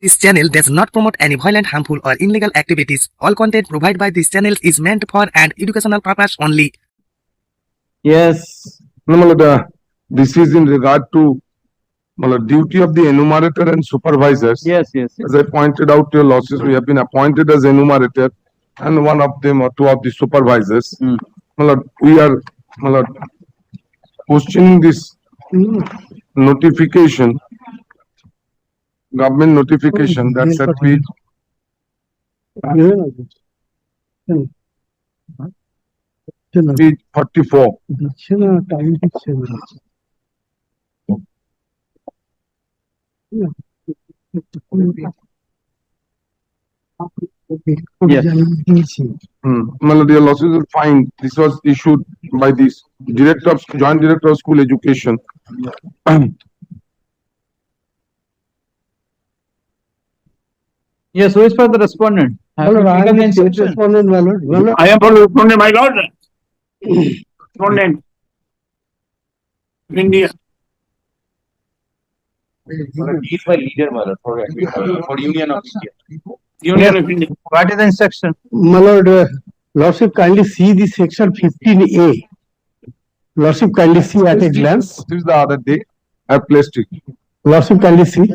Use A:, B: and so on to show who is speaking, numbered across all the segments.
A: This channel does not promote any violent, harmful, or illegal activities. All content provided by this channel is meant for an educational purpose only.
B: Yes.
C: This is in regard to duty of the enumerator and supervisors.
B: Yes.
C: As I pointed out to your losses, we have been appointed as enumerator and one of them or two of the supervisors. We are questioning this notification, government notification that said we page 44.
B: Yes.
C: Dear losses will find this was issued by this joint director of school education.
B: Yes, who is for the respondent?
D: I am for respondent, my lord.
E: I am for respondent, my lord. Respondent. India.
F: He is my leader, my lord, for Union of India.
E: Union of India.
B: What is the instruction?
D: My lord, lordship kindly see the section 15A. Lordship kindly see at a glance.
C: This is the other day I placed it.
D: Lordship kindly see.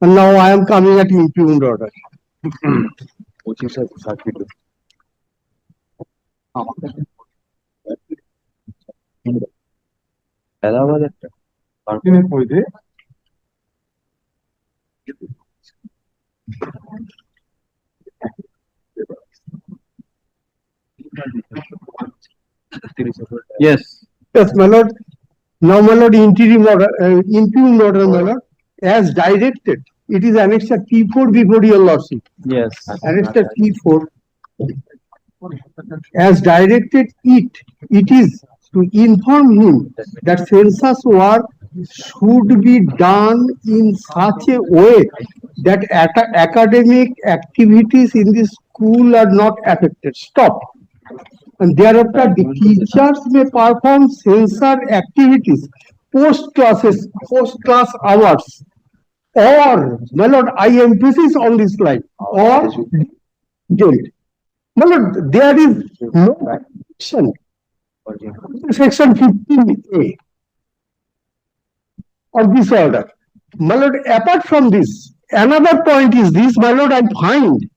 D: And now I am coming at impugned order.
B: Yes.
D: Yes, my lord. Now, my lord, interim order, impugned order, my lord, as directed. It is annexed at P4 before your lordship.
B: Yes.
D: Annexed at P4. As directed it is to inform him that census work should be done in such a way that academic activities in the school are not affected. Stop. And thereafter, the teachers may perform censor activities post-class hours. Or, my lord, I emphasize on this line, or don't. My lord, there is no section. Section 15A of this order. My lord, apart from this, another point is this, my lord, I find,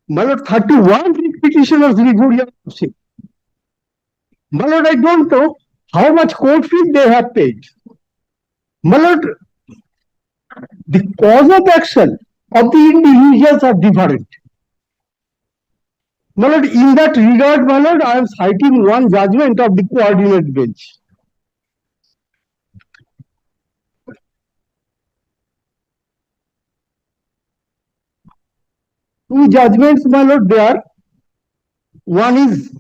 D: my lord, 31 petitioners before your lordship. My lord, I don't know how much court fee they have paid. My lord, the cause of action of the individuals are different. My lord, in that regard, my lord, I am citing one judgment of the coordinate bench. Two judgments, my lord, there. One is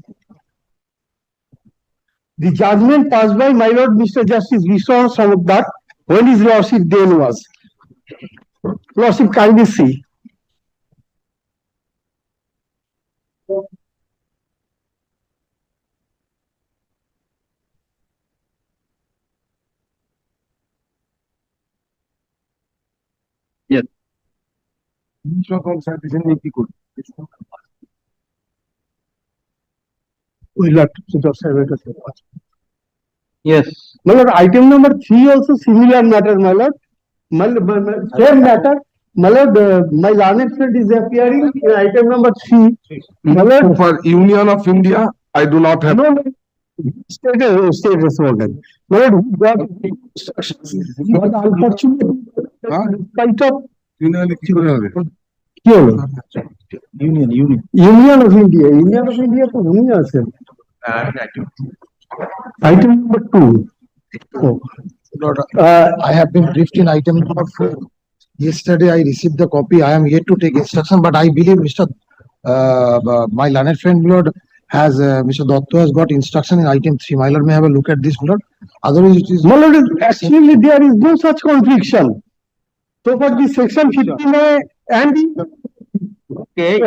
D: the judgment passed by my lord, Mr. Justice Vishwan Samudar, when his lordship then was. Lordship, kindly see.
B: Yes.
D: We'll have to observe it.
B: Yes.
D: My lord, item number 3 also similar matter, my lord. Same matter. My lord, my learned friend is appearing in item number 3. My lord,
C: For Union of India, I do not have.
D: no, state respondent. My lord, we got instructions. But unfortunately, spite of কি হলো? Union of India তো উনি আছেন। Item number 2. Oh.
G: Lord, I have been briefed in item number 4. Yesterday I received the copy. I am yet to take instruction, but I believe my learned friend, Lord, has Mr. Dotto has got instruction in item 3. My Lord may have a look at this, Lord. Otherwise, it is.
D: My lord, actually there is no such confliction. So for the section 15A and
B: Okay.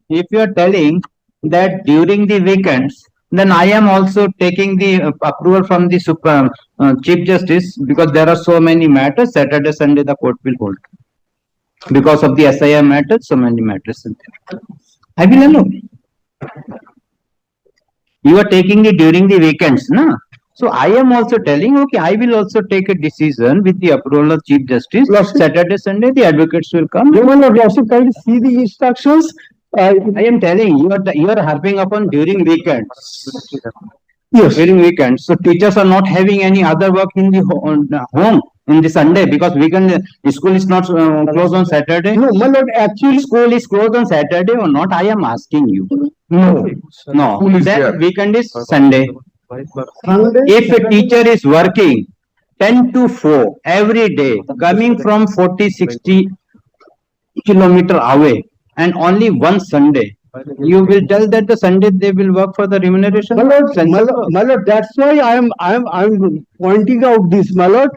B: If you are telling that during the weekends, then I am also taking the approval from the Chief Justice, because there are so many matters. Saturday, Sunday, the court will hold. because of the SIR matters, so many matters. I will allow. You are taking it during the weekends, na? So I am also telling, okay, I will also take a decision with the approval of Chief Justice.
D: Lordship.
B: Saturday, Sunday, the advocates will come.
D: Your Lordship, kindly see the instructions.
B: I am telling you, you are harping upon during weekends.
D: Yes.
B: During weekends, so teachers are not having any other work in the home in the Sunday, because weekend school is not closed on Saturday.
D: No, my lord, actually,
B: School is closed on Saturday or not? I am asking you.
D: no.
B: No,
C: School is
B: then
C: there.
B: weekend is Sunday.
D: Sunday.
B: If a teacher is working 10 to 4 every day, coming from 40-60 kilometer away, and only one Sunday, you will tell that the Sunday they will work for the remuneration?
D: My lord, that's why I'm pointing out this, my lord.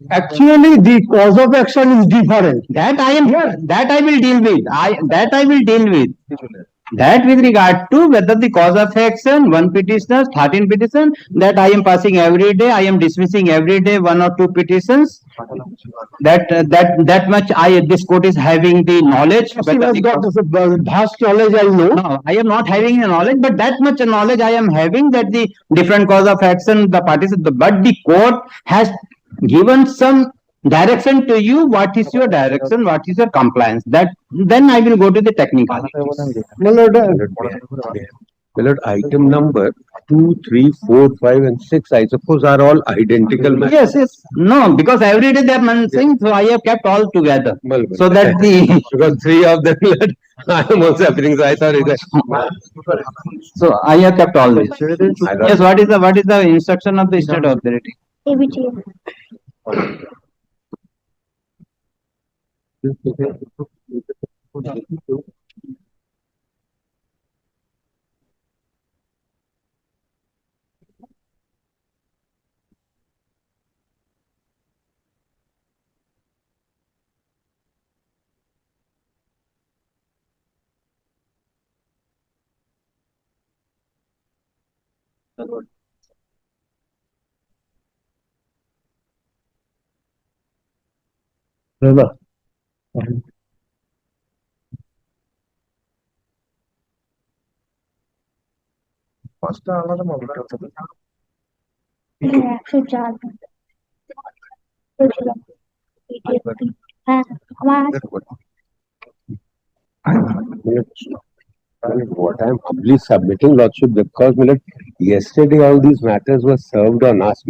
D: Actually, the cause of action is different.
B: That I am here. That I will deal with. That I will deal with. That with regard to whether the cause of action, 1 petitioner, 13 petition, that I am passing every day, I am dismissing every day 1 or 2 petitions. That much this court is having the knowledge.
D: He has got vast knowledge, I know.
B: No, I am not having a knowledge, but that much knowledge I am having, that the different cause of action, the parties, but the court has given some direction to you. What is your direction? What is your compliance? That then I will go to the technical.
D: My lord,
F: My lord, item number 2, 3, 4, 5 and 6, I suppose are all identical.
B: Yes, yes. No, because every day they are mentioning, so I have kept all together. So that the
F: Because 3 of them, I am also happening, so I thought it.
B: so I have kept all this. Yes, what is the instruction of the state authority?
H: ABTM.
F: What I am humbly submitting, Lordship, because yesterday all these matters were served on us,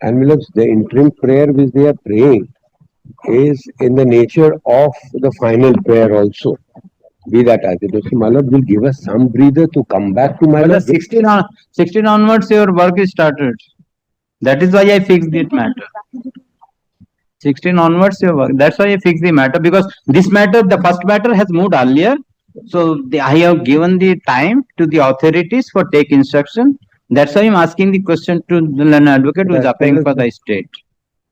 F: and the interim prayer which they are praying is in the nature of the final prayer also. Be that as it is, my Lord will give us some breather to come back to my Lord.
B: 16 onwards your work is started. That is why I fixed this matter. 16 onwards your work. That's why I fixed the matter, because this matter, the first matter has moved earlier. So I have given the time to the authorities for take instruction. That's why I'm asking the question to the advocate who is appearing for the state.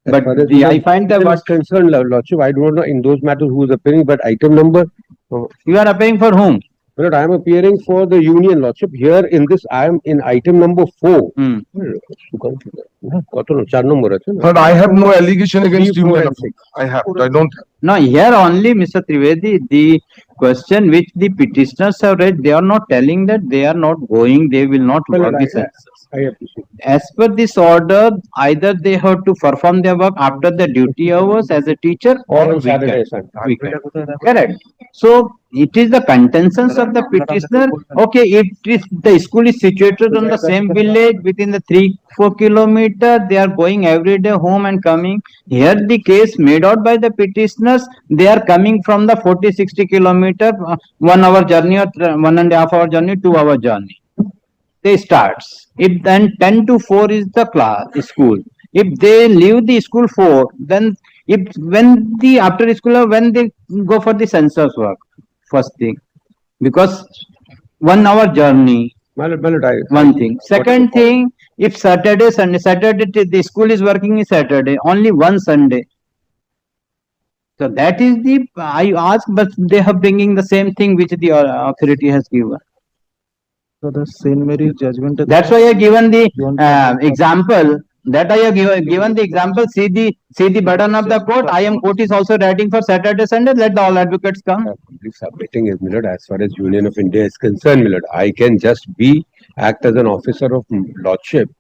B: But I find that
F: was concerned, Lordship, I don't know in those matters who is appearing, but item number.
B: You are appearing for whom?
F: But I am appearing for the union, Lordship. Here in this, I am in item number 4.
C: But I have no allegation against you, madam. I don't.
B: No, here only, Mr. Trivedi, the question which the petitioners have raised, they are not telling that they are not going, they will not work the census.
F: I appreciate.
B: As per this order, either they have to perform their work after the duty hours as a teacher or
F: On Saturday,
B: weekend. Correct. So it is the contentions of the petitioner. Okay, if the school is situated on the same village within the 3-4 kilometer, they are going every day home and coming. Here the case made out by the petitioners, they are coming from the 40-60 kilometer, 1 hour journey or 1.5 hour journey, 2 hour journey. They starts. If then 10 to 4 is the school. If they leave the school 4, then after school, when they go for the census work, first thing, because 1 hour journey, one thing. Second thing, if Saturday, the school is working is Saturday, only one Sunday. So that is I ask, but they are bringing the same thing which the authority has given.
I: So the Saint Mary's judgment.
B: That's why I given the example That I have given the example, see the burden of the court, court is also writing for Saturday, Sunday, let the all advocates come.
F: Complete submitting is, my lord, as far as Union of India is concerned, my lord, I can just act as an officer of lordship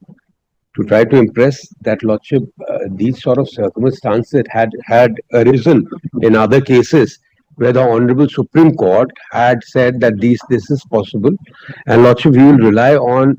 F: to try to impress that lordship. These sort of circumstances had arisen in other cases where the Honorable Supreme Court had said that this is possible, and lordship, we will rely on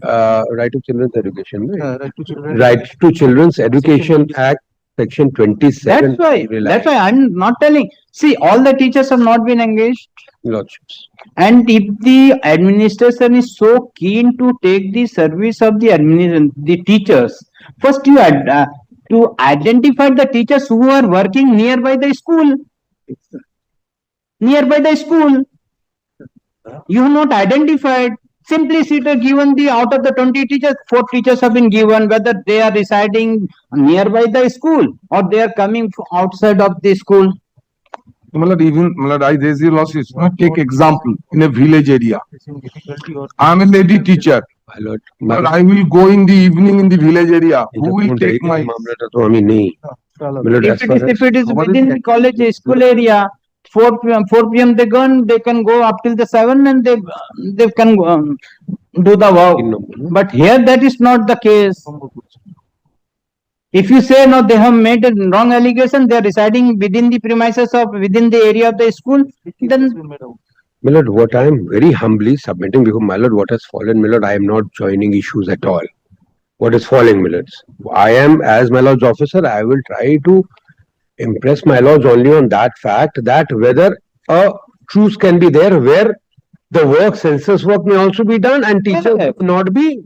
F: Right to Children's Education, right? Right to Children's Education Act, Section 27.
B: That's why I'm not telling. See, all the teachers have not been engaged.
F: Lordships.
B: And if the administration is so keen to take the service of the teachers, first you to identify the teachers who are working nearby the school. Nearby the school. You have not identified. Simply given the out of the 20 teachers, 4 teachers have been given, whether they are residing nearby the school or they are coming outside of the school.
C: I raise your losses. Take example in a village area. I am a lady teacher.
F: My lord,
C: But I will go in the evening in the village area. Who will take my?
B: If it is within the college school area, 4 p.m. they can go up till the 7 and they can do the work. But here that is not the case. If you say no, they have made a wrong allegation, they are residing within the premises of within the area of the school, then
F: my lord, what I am very humbly submitting, because my lord, what has fallen, my lord, I am not joining issues at all. What is falling, my lords? I am, as my lord's officer, I will try to impress my lords only on that fact that whether a truce can be there where the work, census work may also be done and teachers not be,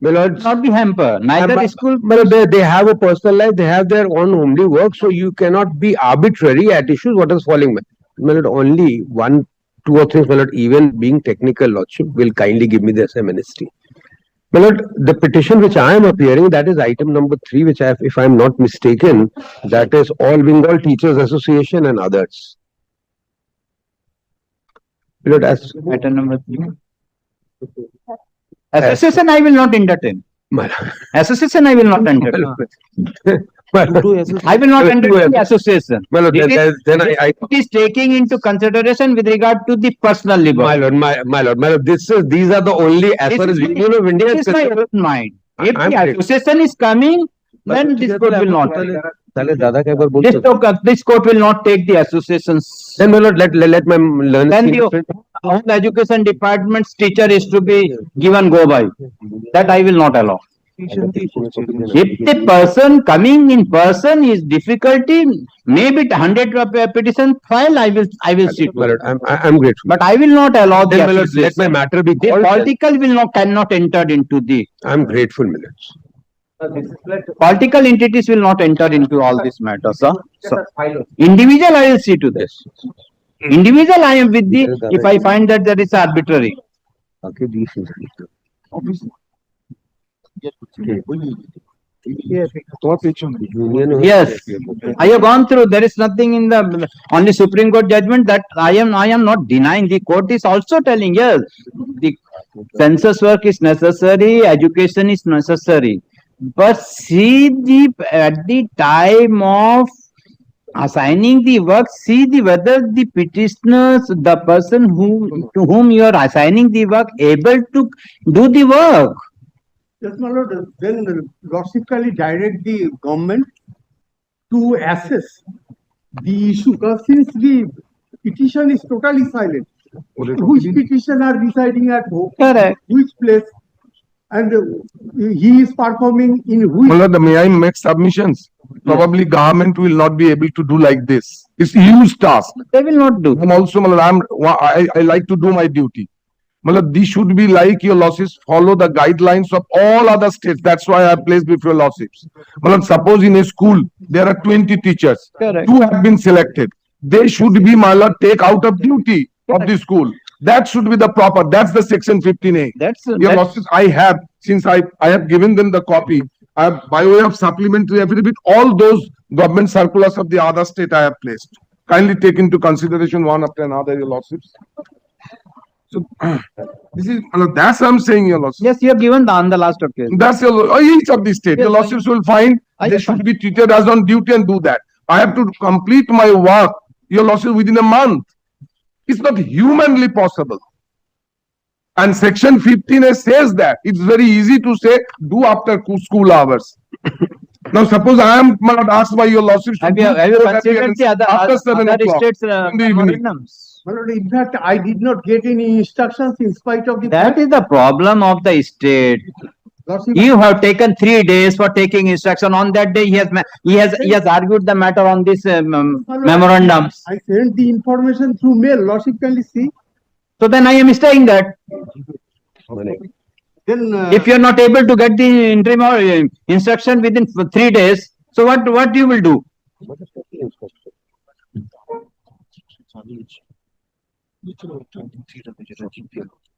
F: my lords,
B: not be hampered. Neither school.
F: But they have a personal life, they have their own homely work, so you cannot be arbitrary at issues. What is falling, my lord? Only 1, 2 or 3, my lord, even being technical lordship will kindly give me this amnesty. My lord, the petition which I am appearing, that is item number 3, which I have, if I am not mistaken, that is All Bengal Teachers Association and others. My lord, as
B: Item number 3. Association I will not entertain. Association I will not entertain. I will not entertain the association.
F: My lord, then I
B: It is taking into consideration with regard to the personal liberty.
F: my lord, these are the only, as far as Union of India
B: This
F: is
B: is my
F: concerned.
B: own mind. If
F: I'm
B: the association is coming, then this court will not. This court will not take the associations.
F: Then, my lord, let my learned.
B: Then the whole education department's teacher is to be given go by. That I will not allow. If the person coming in person is difficulty, maybe 100 petition file, I will see to it.
F: I'm grateful.
B: But I will not allow the
F: Then, my lord, let my
B: association.
F: matter be
B: The
F: called.
B: political cannot enter into the,
F: I'm grateful, my lords.
B: political entities will not enter into all these matters. So, individual I will see to this. Individual I am with the, if I find that there is arbitrary.
F: Okay, these things.
B: Yes, I have gone through, there is nothing in the, only Supreme Court judgment that I am not denying. The court is also telling, yes, the census work is necessary, education is necessary. But see at the time of assigning the work, see whether the petitioners, the person to whom you are assigning the work, able to do the work.
D: Yes, my lord, then logically direct the government to assess the issue, because since the petition is totally silent, which petitioner residing at home,
B: Correct.
D: which place, and he is performing in which.
C: My lord, may I make submissions? Probably government will not be able to do like this. It's a huge task.
B: They will not do.
C: I'm also, my lord, I like to do my duty. My lord, this should be like your losses follow the guidelines of all other states. That's why I placed before losses. My lord, suppose in a school there are 20 teachers.
B: Correct.
C: 2 have been selected. They should be, my lord, take out of duty of the school. That should be the proper. That's the section 15A. Your losses I have, since I have given them the copy. I have, by way of supplementary affidavit, all those government circulars of the other state I have placed. Kindly take into consideration one after another, your lordships. So, this is, that's what I'm saying, your lordship.
B: Yes, you have given on the last occasion.
C: That's each of the state. Your
B: Yes,
C: lordships will find
B: I
C: they
B: just
C: should be treated as on duty and do that. I have to complete my work, your lordship, within a month. It's not humanly possible. And section 15A says that. It's very easy to say, do after school hours. Now, suppose I am asked by your lordships to
B: Have
C: do
B: you
C: that
B: considered the
C: after 7
B: other
C: o'clock
B: states'
C: in the evening.
B: memorandums?
D: My lord, in fact, I did not get any instructions in spite of the.
B: That is the problem of the state.
D: Lordship,
B: You have taken 3 days for taking instruction. On that day, he has argued the matter on this memorandums.
D: I sent the information through mail. Lordship, kindly see.
B: So then I am staying that.
D: Then.
B: If you are not able to get the interim or instruction within 3 days, so what you will do?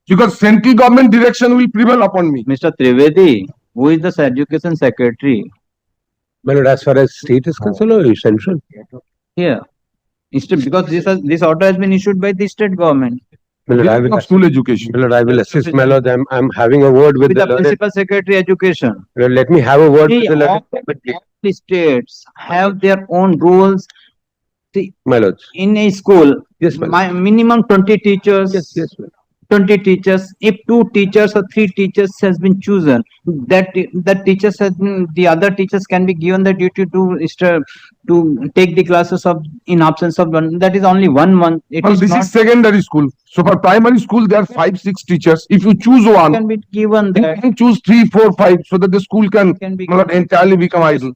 C: Because central government direction will prevail upon me.
B: Mr. Trivedi, who is the education secretary
F: My lord, as far as state is concerned or central?
B: here? Instead, because this order has been issued by the state government.
F: My lord, I will,
C: Of school education.
F: my lord, I will assist, my lord. I'm having a word with
B: With
F: the
B: the
F: learned.
B: principal secretary education.
F: My lord, let me have a word with
B: See,
F: the
B: all
F: learned.
B: the states have their own rules.
F: My lord.
B: In a school,
F: Yes, my lord.
B: minimum 20 teachers.
F: Yes, yes, my lord.
B: 20 teachers, if 2 teachers or 3 teachers has been chosen, that teachers has been, the other teachers can be given the duty to take the classes of in absence of one. That is only 1 month. It
C: Well,
B: is
C: this
B: not
C: is secondary school. So for primary school, there are 5-6 teachers. If you choose one,
B: can be given
C: you
B: that
C: can choose 3-4-5 so that the school can
B: can be
C: not entirely become idle.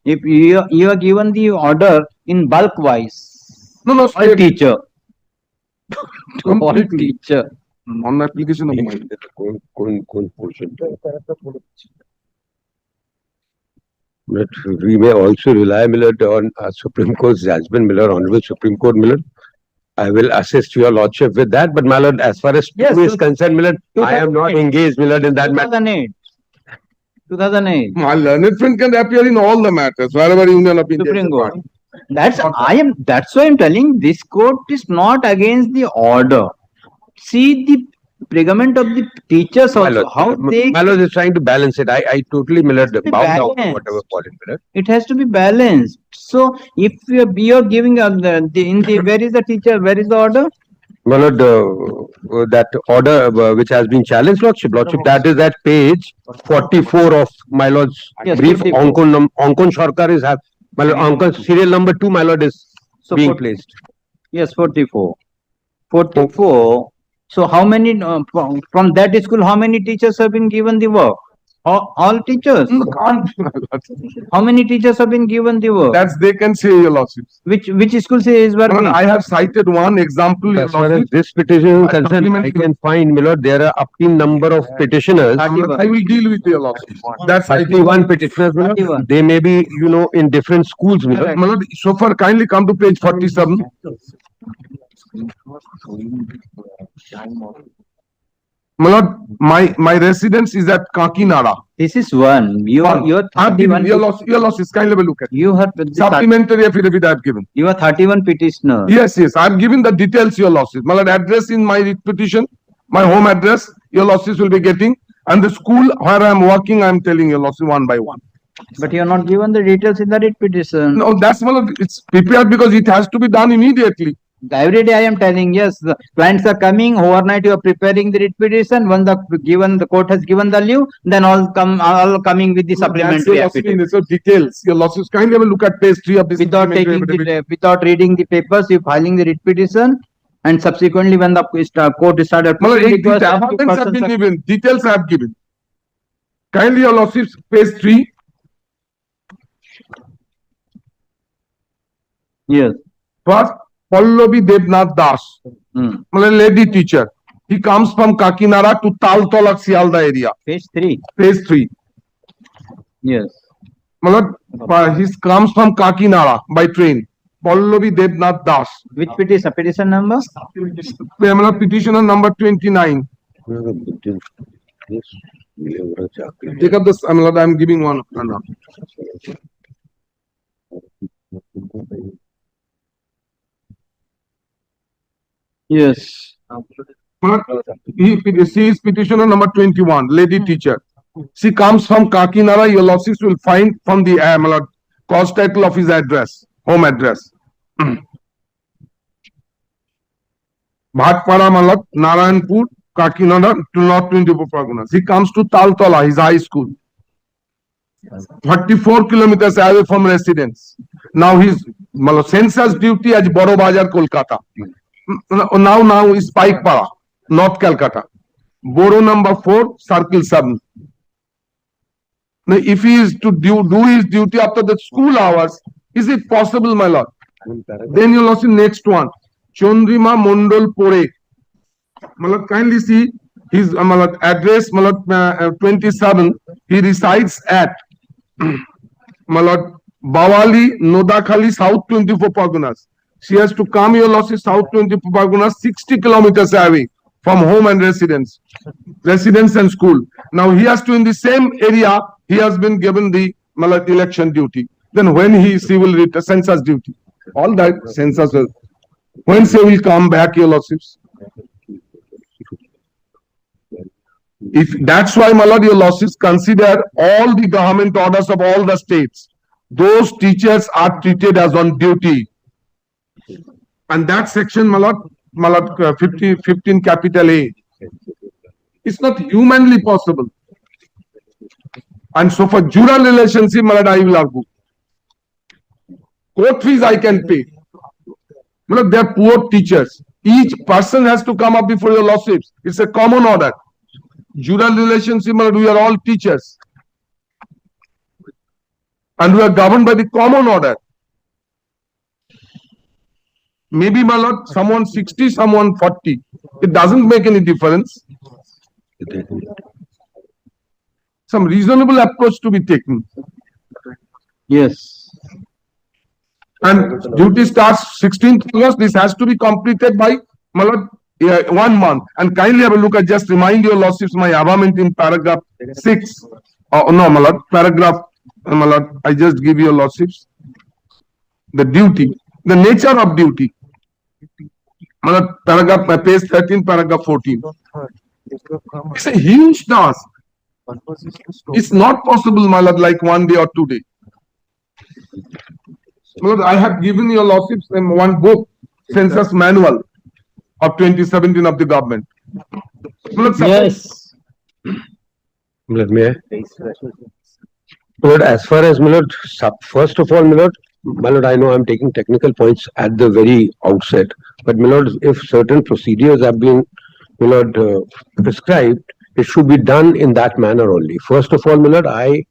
B: if you are given the order in bulk wise.
C: No, no,
B: All
C: state
B: teacher. All
C: completely
B: teacher.
C: on application of mine.
F: कौन portion? But we may also rely, my lord, on Supreme Court's judgment, my lord, Honorable Supreme Court, my lord. I will assist your lordship with that, but my lord, as far as
B: Yes,
F: is concerned, my lord, I am not engaged, my lord, in that matter.
B: 2008. 2008.
C: My learned friend can appear in all the matters, wherever Union of India is
B: Supreme
C: a
B: Court.
C: part.
B: That's why I'm telling this court is not against the order. See the predicament of the teachers
F: My
B: also,
F: lord,
B: how they,
F: my lord is trying to balance it. I totally, my lord,
B: be
F: bow down to
B: balanced.
F: whatever fallen, my lord.
B: it has to be balanced. So if you're giving where is the teacher, where is the order?
F: My lord, that order which has been challenged, lordship, that is at page 44 of my lord's
B: Yes,
F: brief.
B: 44.
F: Ankon Sarkar is have, my lord, Ankon serial number 2, my lord, is
B: So
F: being
B: 40
F: placed.
B: Yes, 44. 44. So how many, from that school, how many teachers have been given the work? All teachers?
C: No, can't be, my lord.
B: How many teachers have been given the work?
C: That's they can say, your lordships.
B: Which school says
C: My lord,
B: working?
C: I have cited one example, your
F: As far as
C: lordship.
F: this petition is
C: I
F: concerned, I
C: supplement-
F: can find, my lord, there are up to number of petitioners.
C: I will deal with your lordship. That's
F: 31 petitioners, my lord.
B: 31.
F: They may be, in different schools, my lord.
C: My lord, so far kindly come to page 47. My lord, my residence is at Kakinada.
B: This is one. You're
C: I have given
B: 31.
C: your lordship, kindly have a look at it.
B: You have
C: Supplementary affidavit I have given.
B: you are 31 petitioners.
C: Yes, I have given the details, your lordship. My lord, address in my writ petition, my home address, your lordship will be getting. And the school where I am working, I am telling your lordship one by one.
B: But you are not given the details in the writ petition.
C: No, that's my lord, it's prepared because it has to be done immediately.
B: Every day I am telling, yes, the clients are coming, overnight you are preparing the writ petition. When the court has given the leave, then all coming with the supplementary affidavit.
C: So details, your lordship, kindly have a look at page 3 of this.
B: Without
C: supplementary
B: taking
C: affidavit.
B: without reading the papers, you filing the writ petition, and subsequently when the court started.
C: My lord,
B: proceeding,
C: the
B: it was
C: affidavits have
B: persons
C: been
B: are-
C: given, details I have given. Kindly, your lordship, page 3.
B: Yes.
C: First, Pallavi Devnath Das,
B: Hmm.
C: lady teacher. He comes from Kakinada to Taltolak, Sialda area.
B: Page 3.
C: Page 3.
B: Yes.
C: He comes from Kakinada by train. Pallavi Devnath Das.
B: Which petition? Petition number?
C: Petitioner number 29. Take up this, I am giving one.
B: Yes.
C: She is petitioner number 21, lady teacher. She comes from Kakinada. Your losses will find from the cause title of his address, home address. Bhatpara Malak, Narayanpur, Kakinada, to North 24 Parganas. He comes to Taltola, his high school. 34 kilometers away from residence. Now his census duty as Boro Bajar, Kolkata. Now is Pikepara, North Calcutta. Boro number 4, Circle 7. Now, if he is to do his duty after the school hours, is it possible, my lord? Then you'll also next one. Chandrima Mondol Pore. Malad, kindly see his address, 27. He resides at Malad Bawali, Nodakhali, South 24 Parganas. She has to come, your losses, South 24 Parganas, 60 kilometers away from home and residence and school. Now he has to, in the same area, he has been given the election duty. Then when she will read the census duty, all that census, when she will come back, your losses. If that's why, my lord, your losses, consider all the government orders of all the states. Those teachers are treated as on duty. And that section, my lord, 15 capital A. It's not humanly possible. And so for jural relationship, my lord, I will argue. Court fees I can pay. Look, they are poor teachers. Each person has to come up before your lawsuits. It's a common order. Jural relationship, we are all teachers. And we are governed by the common order. Maybe, my lord, someone 60, someone 40. It doesn't make any difference. Some reasonable approach to be taken.
B: Yes.
C: And duty starts 16th August. This has to be completed by, my lord, 1 month. And kindly have a look. I just remind your lordships my amendment in paragraph 6. No, my lord, paragraph, my lord, I just give you lordships. The duty, the nature of duty. My lord, paragraph, page 13, paragraph 14. It's a huge task. It's not possible, my lord, like 1 day or 2 days. My lord, I have given your lordships one book, census manual of 2017 of the government.
B: Yes.
F: May I? Lord, as far as Milord, first of all, Milord, I know I'm taking technical points at the very outset, but Milord, if certain procedures have been, Milord, prescribed, it should be done in that manner only. First of all, Milord, I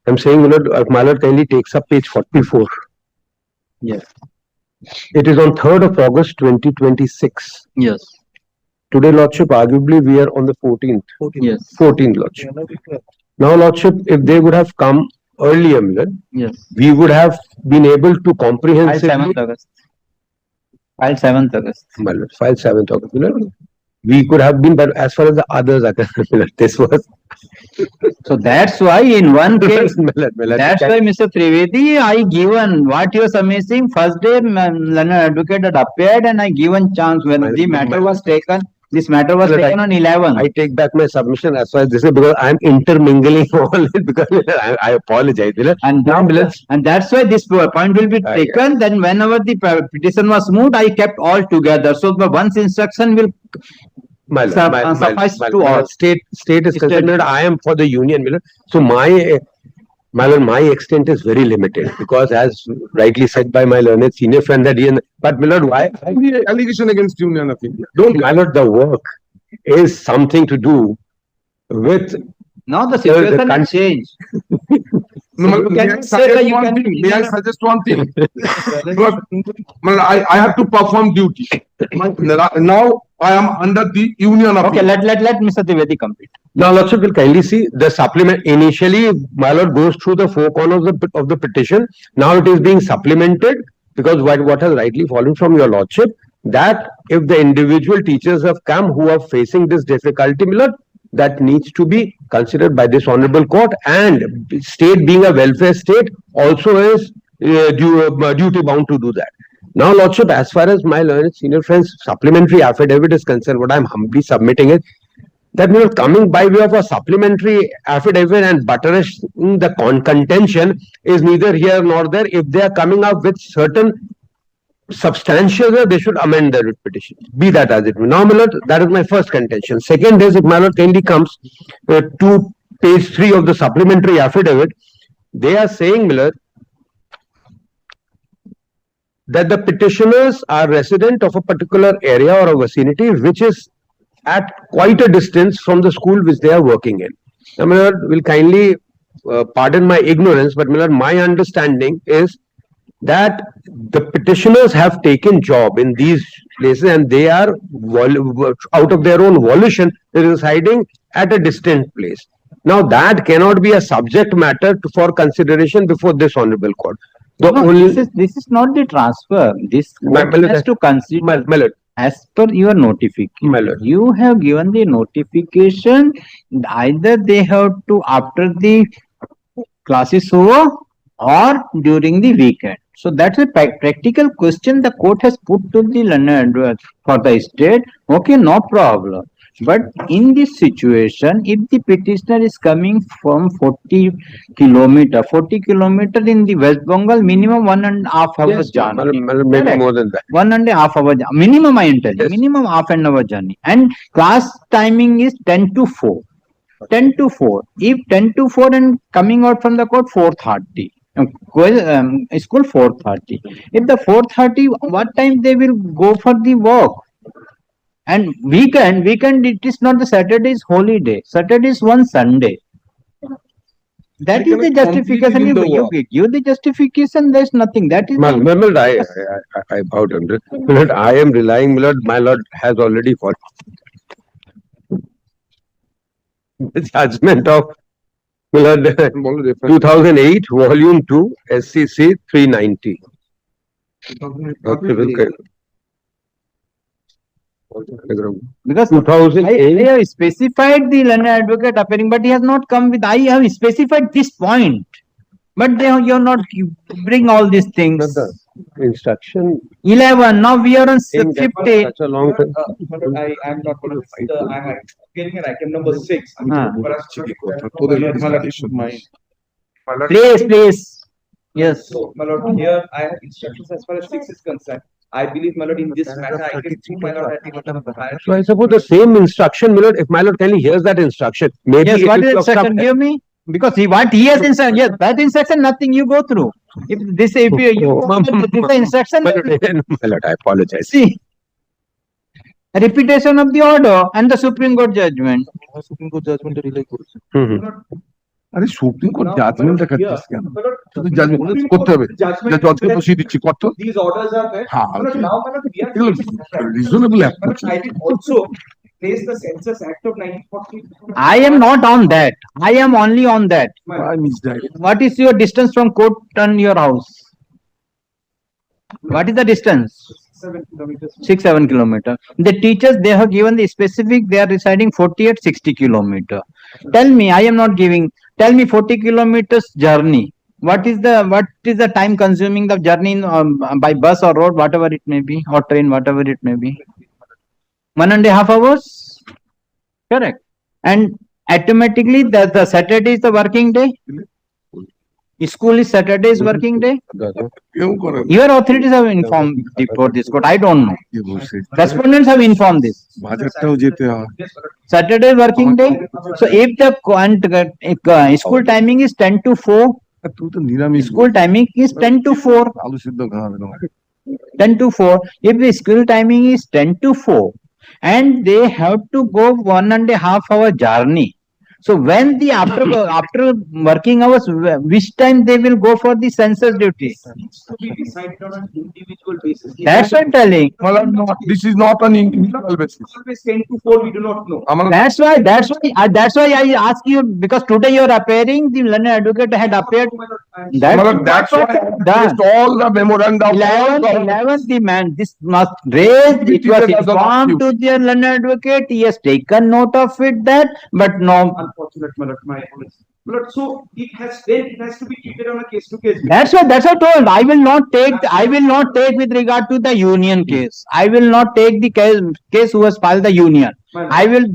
F: am saying, Milord, kindly takes up page 44.
B: Yes.
F: It is on 3rd of August 2026.
B: Yes.
F: Today, Lordship, arguably we are on the 14th.
B: Yes.
F: 14th, Lordship. Now, Lordship, if they would have come earlier, Milord,
B: Yes.
F: we would have been able to comprehensively...
B: File 7th August. File 7th August.
F: Milord, file 7th August, Milord. We could have been, but as far as the others are concerned, Milord, this was...
B: So that's why in one case,
F: Milord,
B: that's why Mr. Trivedi, I given what you are submitting, first day learner advocate had appeared and I given chance when the matter was taken. This matter was taken on 11.
F: I take back my submission as far as this is because I am intermingling all it because I apologize.
B: And that's why this point will be taken. Then whenever the petition was moved, I kept all together. So the once instruction will suffice to all.
F: State is concerned. I am for the union, Milord. So my extent is very limited because, as rightly said by my learned senior friend, that but Milord, why
C: the allegation against Union of India? Don't,
F: Milord, the work is something to do with.
B: Now the situation has changed.
C: May I suggest one thing? I have to perform duty. Now I am under the union of.
B: Okay, let Mr. Trivedi complete.
F: Now, Lordship will kindly see the supplement. Initially, my lord goes through the four corners of the petition. Now it is being supplemented because what has rightly fallen from your lordship, that if the individual teachers have come who are facing this difficulty, my lord, that needs to be considered by this honorable court, and state being a welfare state also is duty bound to do that. Now, Lordship, as far as my learned senior friend's supplementary affidavit is concerned, what I'm humbly submitting is that we are coming by way of a supplementary affidavit and buttressing the contention is neither here nor there. If they are coming up with certain substantial, they should amend their writ petition. Be that as it may. Now, my lord, that is my first contention. Second is, if my lord kindly comes to page 3 of the supplementary affidavit, they are saying, my lord, that the petitioners are resident of a particular area or a vicinity which is at quite a distance from the school which they are working in. Now, my lord, will kindly pardon my ignorance, but my lord, my understanding is that the petitioners have taken job in these places and they are out of their own volition residing at a distant place. Now that cannot be a subject matter for consideration before this honorable court. The
B: No,
F: only
B: this is not the transfer. This
F: My
B: court
F: lord,
B: has to consider
F: my lord,
B: as per your notification.
F: my lord.
B: You have given the notification, either they have to after the class is over or during the weekend. So that's a practical question the court has put to the learned for the state. Okay, no problem. But in this situation, if the petitioner is coming from 40 kilometer in the West Bengal, minimum 1.5 hours journey.
F: Maybe
B: Correct.
F: more than that.
B: 1.5 hours minimum, I am telling,
F: Yes.
B: minimum half an hour journey, and class timing is 10 to 4. 10 to 4. If 10 to 4 and coming out from the court 4:30. School 4:30. If the 4:30, what time they will go for the work? And weekend, it is not the Saturday is holiday. Saturday is one Sunday. That
C: They
B: is the
C: cannot
B: justification.
C: completely do the
B: You
C: work.
B: give the justification, there's nothing. That is
F: My
B: the-
F: lord, I bow down. My lord, I am relying, my lord has already fought. The judgment of my lord, 2008, volume 2, SCC 390. Okay, will
B: because
F: 2008.
B: I have specified the learned advocate appearing, but he has not come with. I have specified this point, but they you have not bring all these things.
F: The instruction
B: 11. Now we are on
F: saying that
B: 50.
F: such a long time.
H: I am not going to fight. I am getting an item number 6.
B: Please. Yes.
H: So, my lord, here I have instructions as far as 6 is concerned. I believe, my lord, in this matter, I can see, my lord, I think
F: So I suppose the same instruction, my lord, if my lord kindly hears that instruction, maybe
B: Yes.
F: it
B: What
F: will
B: is
F: be of some-
B: instruction? Give me. Because what he has instruction. Yes, that instruction, nothing you go through. If this, if you this is the instruction,
F: My lord, I apologize.
B: see. Repetition of the order and the Supreme Court judgment.
F: Mhm.
C: আরে supreme court judgement দেখাচ্ছিস কেন
H: my lord,
C: শুধু judgement করতে হবে
H: judgment,
C: যা জজকে বসিয়ে দিচ্ছি কত
H: these orders are there.
C: হ্যাঁ
H: My lord, now, my lord, we are
C: এগুলো reasonable approach
H: I will also place the Census Act of 1940.
B: I am not on that. I am only on that.
C: I miss that
B: What is your distance from court and your house? What is the distance?
H: 7 kilometers.
B: 6-7 kilometer. The teachers, they have given the specific, they are residing 48-60 kilometer. Tell me, I am not giving, tell me 40 kilometers journey. What is the time consuming the journey by bus or road, whatever it may be, or train, whatever it may be? 1.5 hours? Correct. And automatically the Saturday is the working day? School is Saturday is working day?
C: কেউ করে না।
B: Your authorities have informed before this court. I don't know.
C: কে বলছে
B: Respondents have informed this.
C: বাজারটাও যেতে হয়
B: Saturday working day. So if the school timing is 10 to 4,
C: আর তুই তো নিরামিষ
B: school timing is 10 to 4,
C: আলু সিদ্ধ খাওয়াবে না
B: 10 to 4. If the school timing is 10 to 4 and they have to go 1.5 hour journey. So when the after working hours, which time they will go for the census duty?
H: Needs to be decided on an individual basis.
B: That's what I'm telling.
C: This is not on individual basis
H: Always 10 to 4, we do not know.
C: আমার
B: That's why I ask you, because today you are appearing, the learned advocate had appeared.
C: that's why I
B: done.
C: placed all the memorandum
B: 11th, the man, this must raise, it was informed to the learned advocate, he has taken note of it that, but no,
E: unfortunate, my lord, my apologies. My lord, so it has to be treated on a case to case.
B: That's what I told. I will not take with regard to the union case. I will not take the case who has filed the union. I will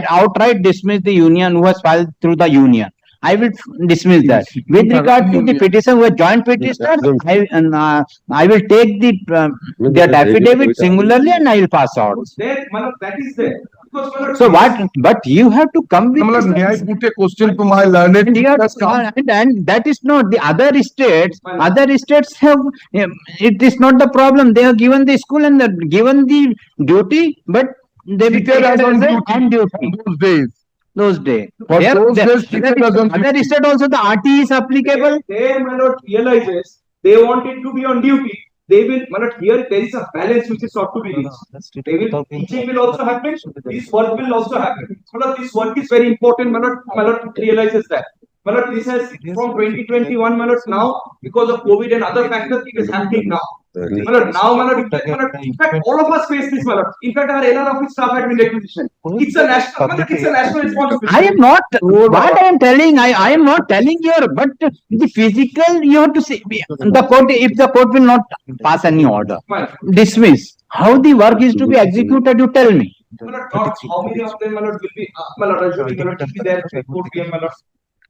B: outright dismiss the union who has filed through the union. I will dismiss that. With regard to the petition who are joint petitioners, I will take their affidavit singularly and I will pass out.
E: There, my lord, that is there. Because, my lord,
B: So what, but you have to come with.
C: Malad, may I put a question to my learned?
B: And that is not the other states. Other states have, it is not the problem. They have given the school and given the duty, but they will
C: Teacher
B: take
C: was on
B: it as
C: duty
B: on duty.
C: those days.
B: Those days.
C: For
B: There-
C: those
B: there-
C: days, teacher was on
B: Other
C: duty.
B: state also the RT is applicable.
E: there, my lord, realizes they want it to be on duty. They will, my lord, here there is a balance which is sought to be reached. They will, teaching will also happen, this work will also happen. My lord, this work is very important, my lord realizes that. My lord, this has from 2021, my lord, now, because of COVID and other factors, it is happening now. My lord, now, my lord, in fact, all of us face this, my lord. In fact, our LR office staff had been requisitioned. It's a national, my lord, it's a national responsibility.
B: I am not, what I am telling, I am not telling here, but the physical, you have to see, the court, if the court will not pass any order,
E: My lord,
B: dismiss, how the work is to be executed, you tell me.
E: my lord, not how many of them, my lord, will be, my lord, assuming, my lord, will be there at 4 PM, my lord.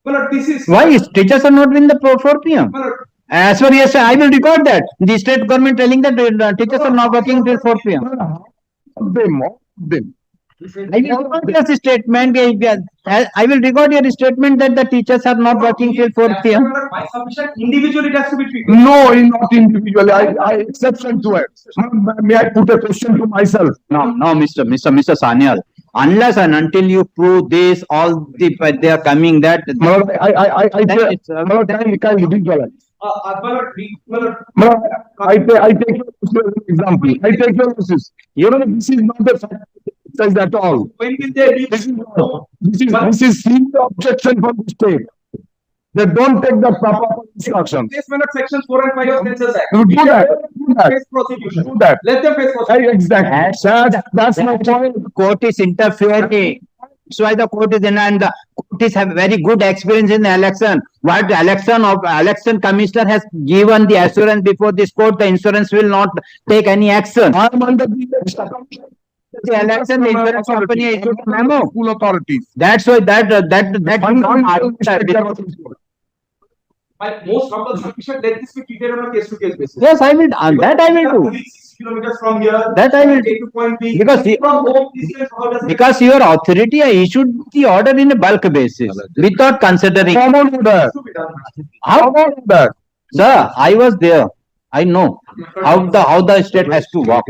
E: My lord, this is.
B: Why is teachers are not in the 4 PM?
E: My lord,
B: As far as I will record that, the state government telling that the teachers are not working till 4 PM.
C: Them.
B: I will record your statement, I will record your statement that the teachers are not working till 4 PM.
E: by submission, individually it has to be treated.
C: No, not individually. I exception to it. May I put a question to myself?
B: No, Mr. Sanyal, unless and until you prove this, all they are coming that.
C: Malad, kindly visualize.
E: My lord, my lord,
C: Malad, I take your example. I take your losses. You know, this is not the fact exercise at all.
E: when will they be?
C: This is serious objection from the state. They don't take the proper instructions.
E: This minute section 4 and 5 of Census Act.
C: Do that.
E: Face prosecution.
C: Do that.
E: Let them face prosecution.
C: Exactly. That's my point.
B: Court is interfering. That's why the court is in, and the court is have very good experience in the election. What the election commissioner has given the assurance before this court, the insurance will not take any action.
C: I am under the
B: The election, the insurance company issued a memo.
C: School authorities.
B: That's why that is not.
E: My most humble submission, let this be treated on a case to case basis.
B: Yes, I will, that I will do.
E: 6 kilometers from here.
B: That I will
E: Take to point B.
B: Because
E: From home, this is how does it?
B: Because your authority issued the order in a bulk basis without considering.
C: Come on with that.
E: To be done.
B: How,
C: Come on with that.
B: sir, I was there. I know how the state has to work.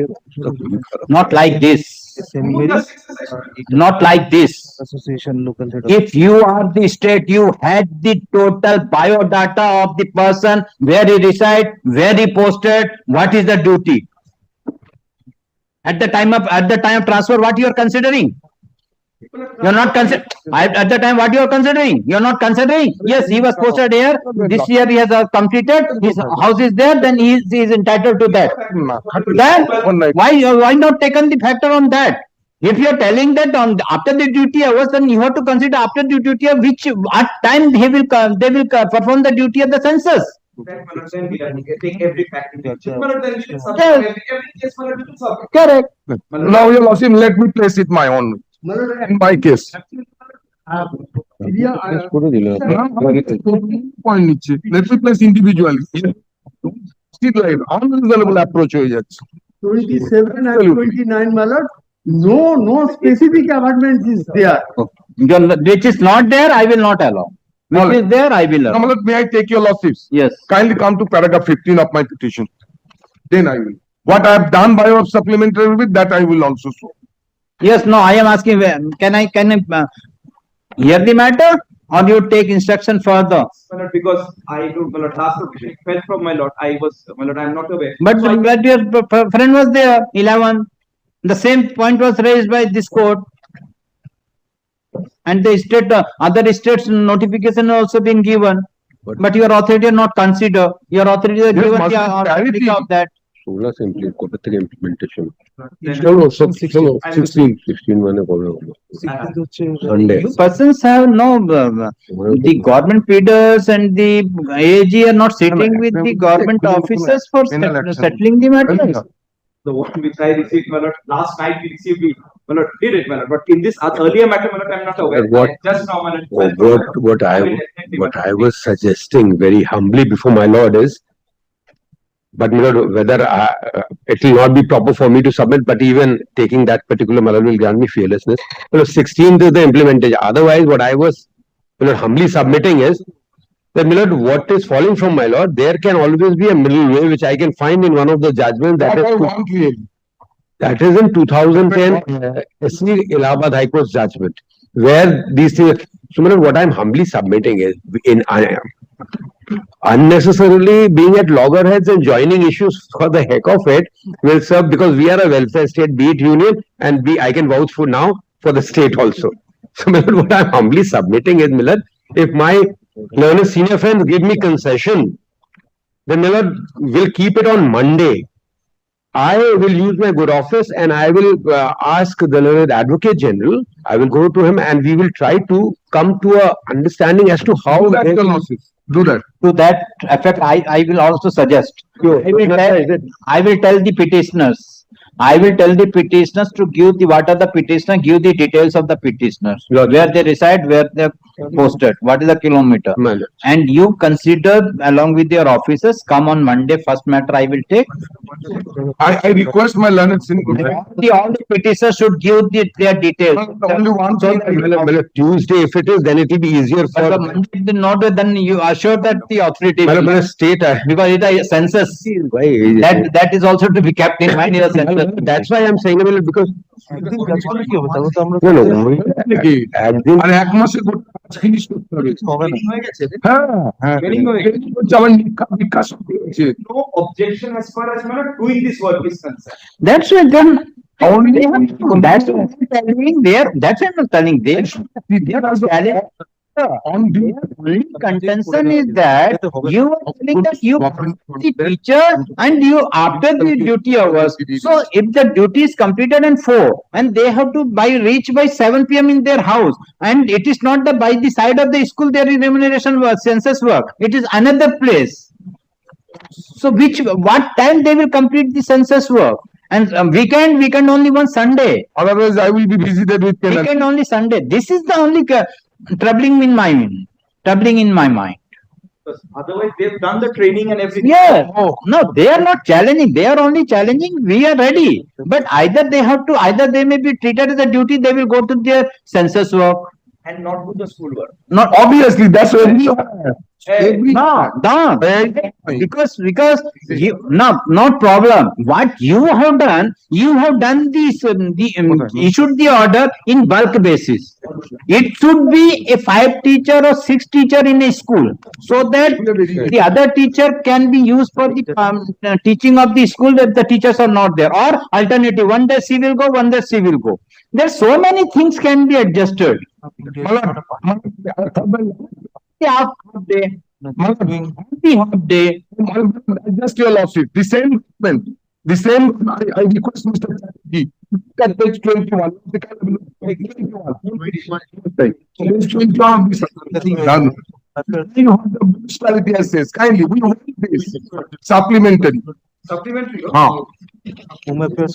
B: Not like this.
E: Remove the Census Act.
B: Not like this.
G: Association local.
B: If you are the state, you had the total biodata of the person, where he reside, where he posted, what is the duty. At the time of transfer, what you are considering? You are not consider, at the time, what you are considering? You are not considering? Yes, he was posted here, this year he has completed, his house is there, then he is entitled to that. Then, why not taken the factor on that? If you are telling that after the duty hours, then you have to consider after the duty of at time they will perform the duty of the census.
E: Then we take every fact into account. Then we will solve every case, we will solve it.
B: Correct.
C: Now, your lordship, let me place it my own. In my case. Point নিচ্ছে. Let me place individually. Still like unreasonable approach হয়ে যাচ্ছে.
D: 27 and 29, my lord, no specific amendment is there.
B: Which is not there, I will not allow. Which is there, I will allow.
C: Now, Malad, may I take your lordships?
B: Yes.
C: Kindly come to paragraph 15 of my petition. Then I will. What I have done by your supplementary with that I will also show.
B: Yes, no, I am asking, can I hear the matter or you take instruction further?
E: My lord, because I do, my lord, last occasion, it fell from my lord. I am not aware.
B: But
E: So I-
B: your friend was there, 11. The same point was raised by this court. And the state, other states notification also been given. But your authority not consider, your authority
C: Yes,
B: given
C: must
B: the
C: be clarity.
B: authority of that.
F: 16 से कब तक implementation?
C: चलो 16
F: माने कब होगा? Sunday.
B: You persons have no, the government leaders and the AG are not sitting with the government officers for settling the matters.
E: The one which I received, my lord, last night we received it, my lord, did it, my lord, but in this earlier matter, my lord, I am not aware.
F: What-
E: Just now, my lord.
F: What I was suggesting very humbly before my lord is, but my lord, whether it will not be proper for me to submit, but even taking that particular, my lord, will grant me fearlessness. You know, 16th is the implementation. Otherwise, what I was, you know, humbly submitting is that, my lord, what is falling from my lord, there can always be a middle way which I can find in one of the judgments
C: That I want clearly.
F: that is in 2010 SC Allahabad High Court's judgment, where these things. So, my lord, what I'm humbly submitting is in unnecessarily being at loggerheads and joining issues for the heck of it will serve, because we are a welfare state, be it union, and I can vouch for now for the state also. So, my lord, what I'm humbly submitting is, my lord, if my learned senior friends give me concession, then my lord will keep it on Monday. I will use my good office and I will ask the learned Advocate General. I will go to him and we will try to come to a understanding as to how
C: Do that, your lordship. Do that.
B: To that effect, I will also suggest. I will tell the petitioners. I will tell the petitioners to give the, what are the petitioner, give the details of the petitioners.
F: Yes.
B: Where they reside, where they are posted, what is the kilometer.
F: My lord.
B: And you consider along with your officers, come on Monday, first matter I will take.
C: I request my learned senior.
B: All the petitioners should give their details.
C: Only one
B: So
C: thing I will.
F: My lord, Tuesday, if it is, then it will be easier
B: But the
F: for
B: Monday did not, then you assure that the authority.
F: my
B: will-
F: lord, state.
B: Because it is a census.
F: Why?
B: That is also to be kept in mind in a census.
F: That's why I'm saying, my lord, because no, no. Admin
C: আর এক মাসে গোটা কাজ finish করতে হবে। হ্যাঁ,
E: Training হয়ে গেছে।
C: হচ্ছে আমার নিরীক্ষা সব হয়েছে।
E: No objection as far as, my lord, doing this work is concerned.
B: That's why then.
C: Only-
B: That's what I'm telling there. That's what I'm telling there.
C: There are
B: Challenge-
C: on the
B: Only contention is that you are telling that you are the teacher and you after the duty hours. So if the duty is completed at 4 and they have to reach by 7 PM in their house, and it is not the by the side of the school there is remuneration work, census work. It is another place. So what time they will complete the census work? And weekend only one Sunday.
C: otherwise I will be visited with penalty.
B: Weekend only Sunday. This is the only troubling in my mind.
E: Because otherwise they've done the training and everything.
B: Yeah, no, they are not challenging. They are only challenging. We are ready. But either they may be treated as a duty, they will go to their census work.
E: And not do the school work.
B: Not
C: Obviously, that's why we
B: no, because you, not problem. What you have done this, issued the order in bulk basis. It should be a 5 teacher or 6 teacher in a school, so that the other teacher can be used for the teaching of the school if the teachers are not there. Or alternative, one day she will go, one day she will go. There so many things can be adjusted. The half day.
C: just your lordship, the same, I request Mr. Chatterjee, look at page 21. Page 21 of this. You have the municipality says, kindly, we want this supplementary.
E: Supplementary.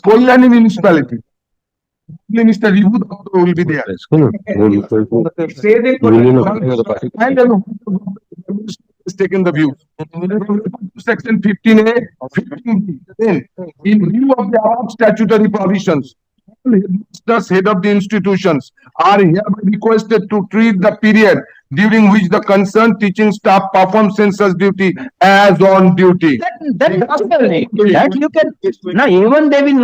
C: Kolyani municipality. Minister Ribu will be there.
E: Say they could.
C: And then has taken the view. Section 15A, 15B. Then, in view of the above statutory provisions, all headmasters, head of the institutions are hereby requested to treat the period during which the concerned teaching staff performs census duty as on duty.
B: That you can, no, even they will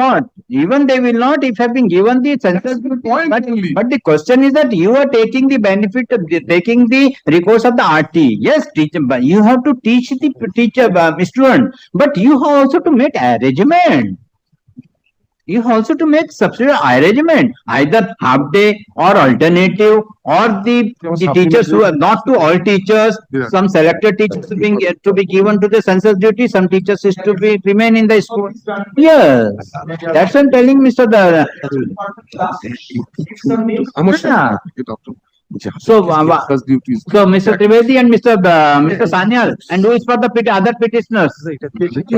B: not if have been given the census duty.
C: Point only.
B: But the question is that you are taking the benefit of taking the recourse of the RT. Yes, teacher, but you have to teach the teacher, student, but you have also to make arrangement. You also to make substitute arrangement, either half day or alternative, or the teachers who are not to all teachers,
C: Yeah.
B: some selected teachers to be given to the census duty, some teachers is to be remain in the school. Yes, that's what I'm telling Mr. Yeah. So, so Mr. Trivedi and Mr. Sanyal, and who is for the other petitioners?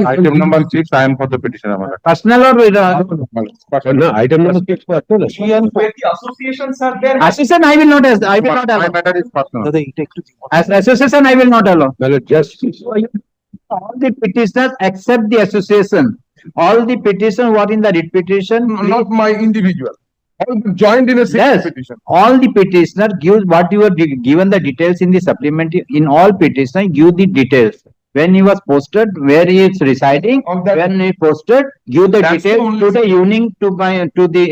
C: Item number 6, I am for the petition.
B: Personal or with,
F: No, item number 6 personal.
E: Where the associations are there.
B: association, I will not, I will not
C: My
B: allow.
C: matter is personal.
B: As association, I will not allow.
F: My lord, just,
B: All the petitioners except the association. All the petition what in the writ petition,
C: Not my individual. All joined in a single
B: Yes.
C: petition.
B: all the petitioner gives what you are given the details in the supplementary, in all petitioner, give the details. When he was posted, where he is residing,
C: On that-
B: when he posted, give the
C: That's the
B: details
C: only
B: to the evening to the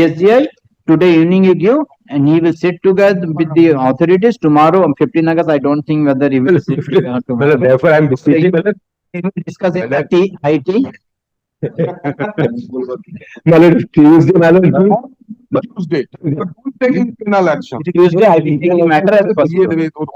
B: SGI, today evening you give, and he will sit together with the authorities tomorrow on 15 August. I don't think whether he will sit together
F: my
B: tomorrow.
F: lord, therefore I am beseeching, my lord,
B: He will discuss it at IT.
F: my lord, Tuesday, my lord,
C: Tuesday. But who's taking penal action?
B: Tuesday, I will take the matter as
C: ये
B: possible.
C: देवे,